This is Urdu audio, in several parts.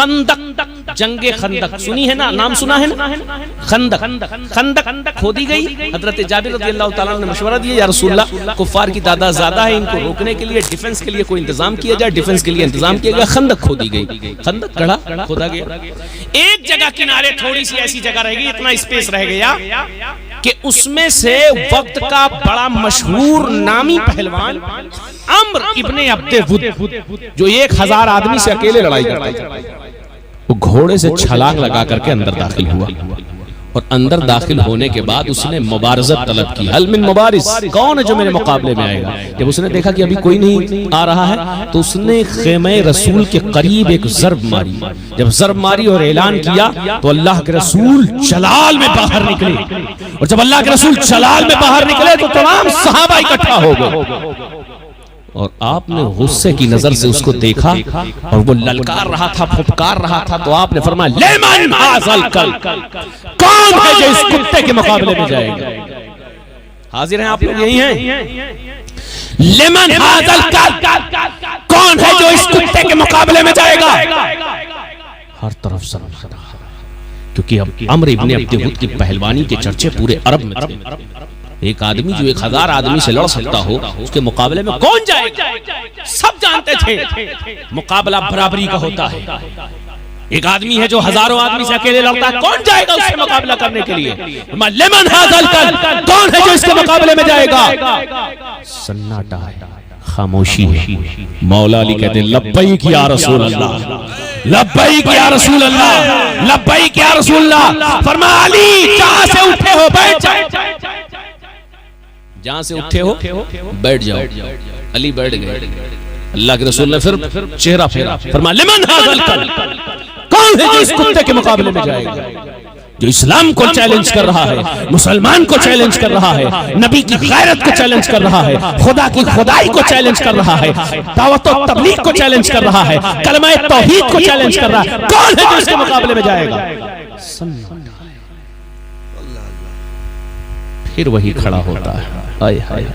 خندق، جنگ خندق سنی ہے نا، نام سنا ہے نا؟ خندق، خندق کھودی گئی. حضرت جابر رضی اللہ تعالیٰ نے مشورہ دیا یا رسول اللہ کفار کی تعداد زیادہ ہے، ان کو روکنے کے لیے ڈیفنس کے لیے کوئی انتظام کیا جائے. ڈیفنس کے لیے انتظام کیا گیا، خندق کھودی گئی. خندق گڑھا کھودا گیا. ایک جگہ کنارے تھوڑی سی ایسی جگہ رہ گئی، اتنا اسپیس رہ گیا کہ اس میں سے وقت کا بڑا مشہور نامی پہلوان عمرو ابن عبد ود، جو 1000 آدمی سے اکیلے لڑائی کرتا تھا، وہ گھوڑے سے چھلانگ لگا کر کے اندر داخل ہوا. اور اندر داخل ہونے کے بعد اس نے مبارزت طلب کی. حل من مبارز، کون ہے جو میرے مقابلے میں آئے گا؟ جب اس نے دیکھا کہ ابھی کوئی نہیں آ رہا ہے تو اس نے خیمہ رسول کے قریب ایک ضرب ماری. جب ضرب ماری اور اعلان کیا تو اللہ کے رسول چلال میں باہر نکلے. اور جب اللہ کے رسول چلال میں باہر نکلے تو تمام صحابہ اکٹھا ہو گئے. اور آپ نے غصے کی نظر سے اس کو دیکھا اور وہ للکار رہا تھا، پھپکار رہا تھا. تو آپ نے فرمایا لمن ھذل کلب، کون ہے جو اس کتے کے مقابلے میں جائے گا؟ حاضر ہیں آپ لوگ؟ یہی ہیں. لمن ھذل کلب، کون ہے جو اس کتے کے مقابلے میں جائے گا؟ ہر طرف سر، کیونکہ اب عمرو ابن عبد ود کی پہلوانی کے چرچے پورے عرب میں تھے. ایک آدمی جو 1000 آدمی سے لڑ سکتا ہو، اس کے مقابلے میں کون جائے گا؟ سب جانتے تھے مقابلہ برابری کا ہوتا ہے. ایک آدمی ہے جو ہزاروں آدمی سے اکیلے لڑتا ہے، کون جائے گا اس سے مقابلہ کرنے کے لیے؟ لمن ھذل کلب، کون ہے جو اس کے مقابلے میں جائے گا؟ سناٹا ہے، خاموشی ہے. مولا علی کہتے ہیں لبیک یا رسول اللہ، لبیک یا رسول اللہ، لبیک یا رسول اللہ. فرمایا علی جہاں سے اٹھے ہو بیٹھ جاؤ، جہاں سے اٹھے ہو بیٹھ جاؤ. علی بیٹھ گئے. اللہ کے رسول نے پھر چہرہ پھیرا، فرمایا لمن ھذل کلب، کون ہے جو اس کتے کے مقابلے میں جائے گا؟ جو اسلام کو چیلنج کر رہا ہے، مسلمان کو چیلنج کر رہا ہے، نبی کی غیرت کو چیلنج کر رہا ہے، خدا کی خدائی کو چیلنج کر رہا ہے، دعوت و تبلیغ کو چیلنج کر رہا ہے، کلمہ توحید کو چیلنج کر رہا ہے. کون ہے جو اس کے مقابلے میں جائے گا؟ پھر وہی کھڑا ہوتا ہے. آئے ہائے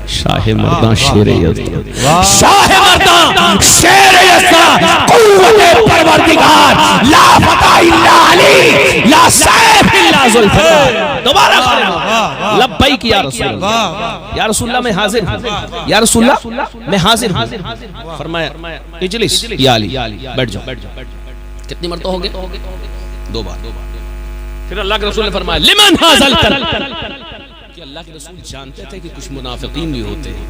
شاہ مردان شیر یزدان، شاہ مردان شیر یزدان، قوت پروردگار، لا فتح الا علی، لا سیف الا ذوالفقار. دوبارہ کھڑے ہو، لبیک یا رسول اللہ، یا رسول اللہ میں حاضر ہوں، یا رسول اللہ میں حاضر ہوں. فرمایا اجلس یا علی، بیٹھ جاؤ. کتنی مرتبہ ہو گئے؟ 2 بار. پھر اللہ کے رسول نے فرمایا لمن ھذل کلب. کہ اللہ کے رسول جانتے تھے کہ کچھ منافقین بھی ہوتے ہیں،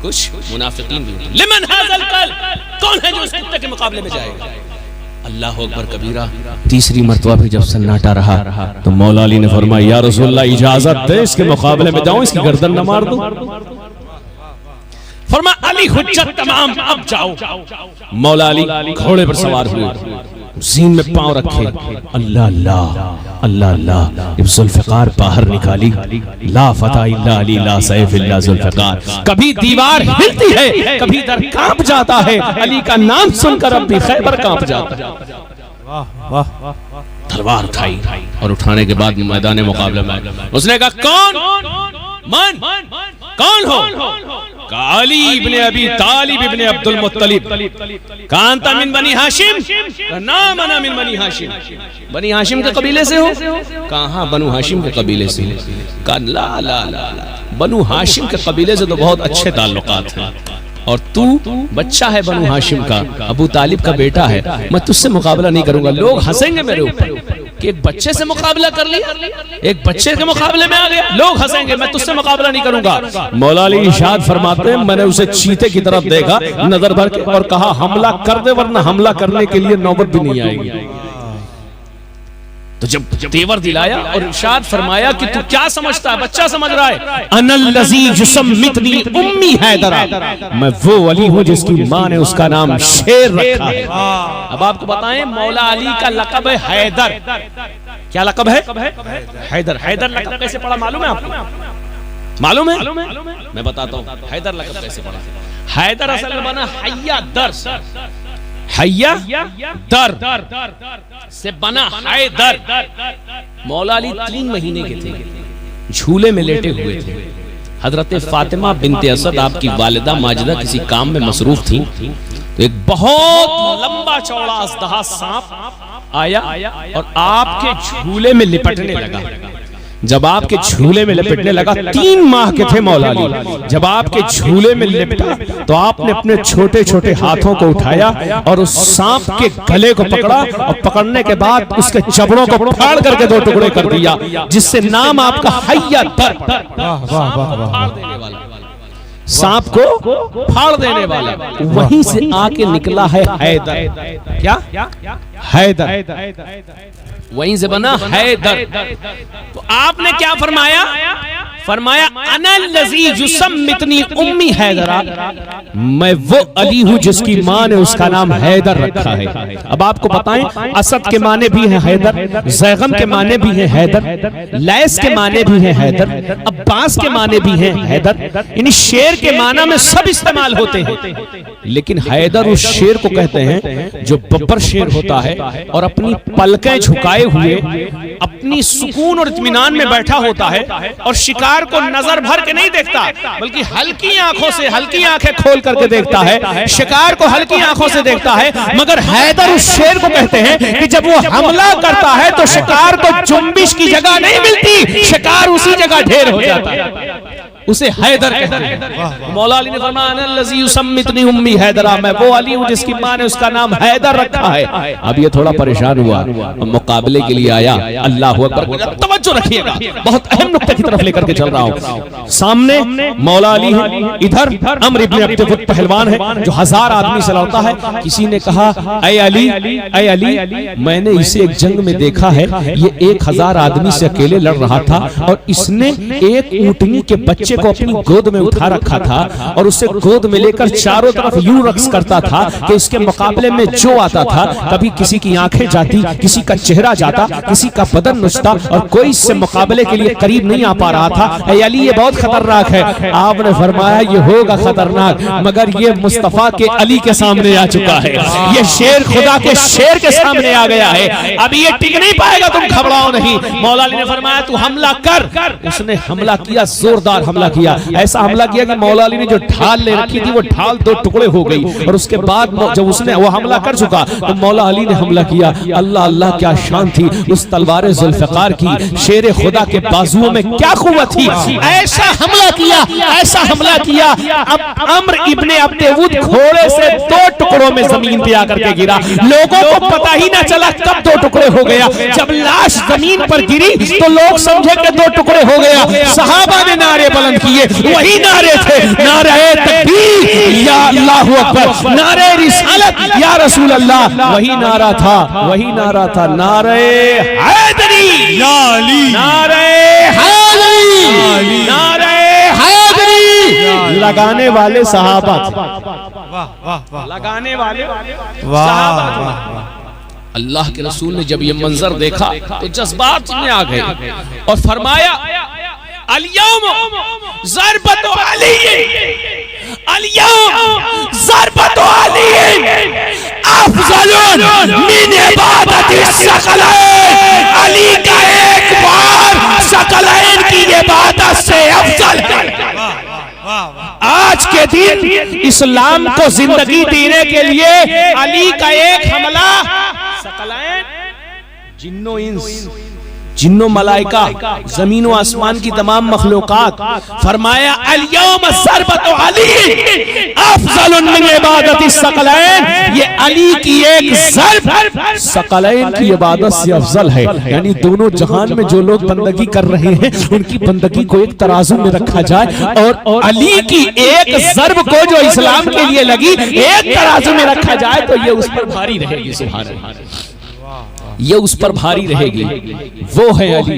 کچھ منافقین بھی ہوتے ہیں. لمن ھذل کلب، کون ہے جو اس کتے کے مقابلے میں جائے گا؟ اللہ اکبر کبیرہ. تیسری مرتبہ بھی جب سناٹا رہا تو مولا علی نے فرمایا یا رسول اللہ اجازت دے اس کے مقابلے میں جاؤں، اس کی گردن نہ مار دوں. فرمایا علی حجت تمام، اب جاؤ. مولا علی گھوڑے پر سوار ہوئے، زین میں پاؤں رکھے، اللہ اللہ اللہ اللہ. جب ذوالفقار باہر نکالی، لا فتح الا علی، لا سیف الا ذوالفقار. کبھی دیوار ہلتی ہے، کبھی در کانپ جاتا ہے. علی کا نام سن کر اب بھی خیبر کانپ جاتا ہے. تلوار اٹھائی اور اٹھانے کے بعد میدان مقابلہ میں اس نے کہا کون من کون ہو؟ کہا علی ابن ابی طالب ابن عبد المطلب. کہا انت من بنی ہاشم؟ کہا نام انا من بنی ہاشم. بنی ہاشم کے قبیلے سے ہو؟ کہا ہاں بنو ہاشم کے قبیلے سے. کہا لا لا لا، بنو ہاشم کے قبیلے سے تو بہت اچھے تعلقات ہیں، اور تو بچہ ہے بنو ہاشم کا، ابو طالب کا بیٹا ہے، میں تجھ سے مقابلہ نہیں کروں گا. لوگ ہنسیں گے میرے اوپر کہ ایک بچے سے مقابلہ کر لیا، ایک بچے کے مقابلے میں آ گیا، لوگ ہنسیں گے، میں تجھ سے مقابلہ نہیں کروں گا. مولا علی ارشاد فرماتے ہیں میں نے اسے چیتے کی طرف دیکھا نظر بھر کے اور کہا حملہ کر دے ورنہ حملہ کرنے کے لیے نوبت بھی نہیں آئے گی. تو جب تیور دلایا اور ارشاد فرمایا کہ تو کیا سمجھتا ہے؟ بچہ سمجھ رہا ہے. انا الذی یسمتنی امی حیدر، میں وہ ولی ہوں جس کی ماں نے اس کا نام شیر رکھا ہے. اب آپ کو بتائیں مولا علی کا لقب ہے حیدر. کیا لقب ہے؟ حیدر. حیدر لقب کیسے پڑا معلوم ہے آپ کو؟ معلوم ہے؟ میں بتاتا ہوں حیدر لقب کیسے پڑا. حیدر اصل میں بنا حیا در، حیا در سے بنا حیدر. مولا علی 3 مہینے کے تھے، جھولے میں لیٹے ہوئے تھے. حضرت فاطمہ بنت اسد آپ کی والدہ ماجدہ کسی کام میں مصروف تھیں تو ایک بہت لمبا چوڑا اژدہا سانپ آیا اور آپ کے جھولے میں لپٹنے لگا. جب آپ کے جھولے میں لپٹنے لگا 3 ماہ کے تھے مولا علی. جب آپ کے جھولے میں لپٹا تو آپ نے اپنے چھوٹے چھوٹے ہاتھوں کو اٹھایا اور اس سانپ کے گلے کو پکڑا اور پکڑنے کے بعد اس کے چبڑوں کو پھاڑ کر کے 2 ٹکڑے کر دیا جس سے نام آپ کا حیہ در. سانپ کو پھاڑ دینے والا. وہیں سے آ کے نکلا ہے حیدر. کیا حیدر وہیں سے بنا حیدر. تو آپ نے کیا فرمایا؟ فرمایا انا الذی یسمتنی امی حیدرہ، میں وہ علی ہوں جس کی ماں نے اس کا نام حیدر رکھا ہے. اب آپ کو بتائیں اسد کے معنی بھی ہیں حیدر، زیغم کے معنی بھی ہیں حیدر، لیس کے معنی بھی ہیں حیدر، عباس کے معنی بھی ہیں حیدر. یعنی شیر کے معنی میں سب استعمال ہوتے ہیں، لیکن حیدر اس شیر کو کہتے ہیں جو ببر شیر ہوتا ہے اور اپنی پلکیں جھکائے ہوئے اپنی سکون اور اطمینان میں بیٹھا ہوتا ہے اور شکار کو نظر بھر کے نہیں دیکھتا بلکہ ہلکی آنکھوں سے ہلکی آنکھیں کھول کر کے دیکھتا ہے. شکار کو ہلکی آنکھوں سے دیکھتا ہے. مگر حیدر اس شیر کو کہتے ہیں کہ جب وہ حملہ کرتا ہے تو شکار کو جنبش کی جگہ نہیں ملتی، شکار اسی جگہ ڈھیر ہو جاتا ہے. اسے حیدر کہتے ہیں. مولا علی نے فرمایا انا الذی یسمتنی امی حیدرہ، میں وہ علی ہوں جس کی ماں نے اس کا نام حیدر رکھا ہے. اب یہ تھوڑا پریشان ہوا، مقابلے کے لیے آیا. اللہ اکبر، توجہ رکھیے گا، بہت اہم نقطے کی طرف لے کر کے چل رہا ہوں. سامنے مولا علی ہیں، ادھر عمرو ابن عبد ود پہلوان ہے جو 1000 آدمی سے لڑتا ہے. کسی نے کہا اے علی اے علی، میں نے اسے ایک جنگ میں دیکھا ہے، یہ 1000 آدمی سے اکیلے لڑ رہا تھا اور اس نے ایک اونٹنی کے بچے کو اپنی گود میں اٹھا رکھا تھا اور اسے گود میں لے کر چاروں طرف یوں رقص کرتا تھا کہ اس کے مقابلے میں جو آتا تھا کبھی کسی کی آنکھیں جاتی، کسی کا چہرہ جاتا، کسی کا بدن نچتا اور کوئی اس سے مقابلے کے لیے قریب نہیں آ پا رہا تھا. اے علی یہ بہت خطرناک ہے. آپ نے فرمایا یہ ہوگا خطرناک مگر یہ مصطفیٰ کے علی کے سامنے آ چکا ہے، یہ شیر خدا کے شیر کے سامنے آ گیا ہے، اب یہ ٹک نہیں پائے گا، تم گھبراؤ نہیں. مولا علی نے فرمایا تو حملہ کر. اس نے حملہ کیا، زوردار حملہ کیا. ایسا حملہ کیا کہ مولا علی نے جو ڈھال لے رکھی تھی وہ ڈھال 2 ٹکڑے ہو گئی اور اس کے بعد جب اس نے وہ حملہ کر چکا تو مولا علی نے حملہ کیا. اللہ اللہ کیا شان تھی اس تلوار ذوالفقار کی، شیر خدا کے بازوؤں میں کیا قوت تھی. ایسا حملہ کیا، ایسا حملہ کیا. اب عمرو ابن عبد ود گھوڑے سے 2 ٹکڑوں میں زمین پہ آ کر کے گرا. لوگوں کو پتہ ہی نہ چلا کب 2 ٹکڑے ہو گیا. جب لاش زمین پر گری تو لوگ سمجھے کہ 2 ٹکڑے ہو گیا. صحابہ نے نعرے بلند کیے، وہی نعرے تھے، نعرہ تکبیر یا اللہ اکبر، نعرہ رسالت یا رسول اللہ. وہی نعرہ تھا، وہی نعرہ تھا، نعرہ حیدری، نعرہ حیدری، نعرہ حیدری. لگانے والے صحابہ تھے، لگانے والے صحابہ تھے. اللہ کے رسول نے جب یہ منظر دیکھا تو جذبات میں آ گئے اور فرمایا الیوم ضربت علی، الیوم ضربت علی افضل من عبادت الثقلین. علی کا ایک بار ثقلین کی عبادت سے افضل ہے. آج کے دن اسلام کو زندگی دینے کے لیے علی کا ایک حملہ، ثقلین جنوں انس، جنوں ملائکہ، زمین و آسمان کی تمام مخلوقات. فرمایا الیوم ضربت علی افضل من عبادت الثقلین. یہ علی کی ایک ضرب ثقلین کی عبادت سے افضل ہے. یعنی دونوں جہان میں جو لوگ بندگی کر رہے ہیں ان کی بندگی کو ایک ترازو میں رکھا جائے اور علی کی ایک ضرب کو جو اسلام کے لیے لگی ایک ترازو میں رکھا جائے تو یہ اس پر بھاری رہے گی. سبحان اللہ، یہ اس پر بھاری رہے گی. وہ ہے علی.